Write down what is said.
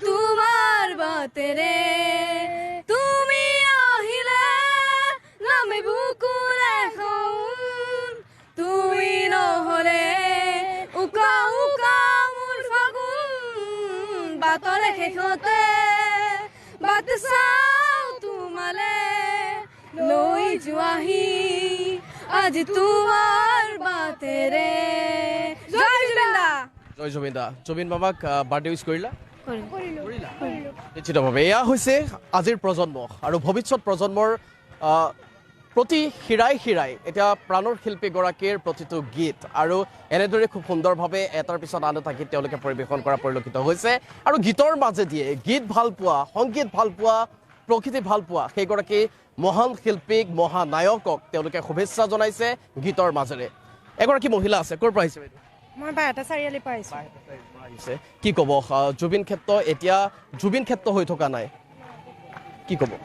তোমাৰ বাতেৰে তুমি আহিলে নামে বুকুৰে খাওঁ তুমি নহলে উকা উকা মোৰ ফাগুন বাতৰে শেষতে বাট চাওঁ তোমালে লৈ যোৱাহি আজি তোমাৰ বাতেৰে জয় জুবিন দা জয় জুবিন দা জুবিন বাবাক বাৰ্থডে উইচ কৰিলা নিশ্চিতভাৱে এয়া হৈছে আজিৰ প্ৰজন্ম আৰু ভৱিষ্যত প্ৰজন্মৰ প্ৰতি শিৰাই শিৰাই এতিয়া প্ৰাণৰ শিল্পীগৰাকীৰ প্ৰতিটো গীত আৰু এনেদৰে খুব সুন্দৰভাৱে এটাৰ পিছত আন এটা গীত তেওঁলোকে পৰিৱেশন কৰা পৰিলক্ষিত হৈছে আৰু গীতৰ মাজেদিয়ে গীত ভাল পোৱা সংগীত ভাল পোৱা প্ৰকৃতি ভাল পোৱা সেইগৰাকী মহান শিল্পীক মহানায়কক তেওঁলোকে শুভেচ্ছা জনাইছে গীতৰ মাজেৰে এগৰাকী মহিলা আছে ক'ৰ পৰা আহিছে বাইদেউ মই বাৰটা চাৰিআলিৰ পৰা আহিছোঁ কি ক'ব জুবিন ক্ষেত্ৰ এতিয়া জুবিন ক্ষেত্ৰ হৈ থকা নাই কি ক'ব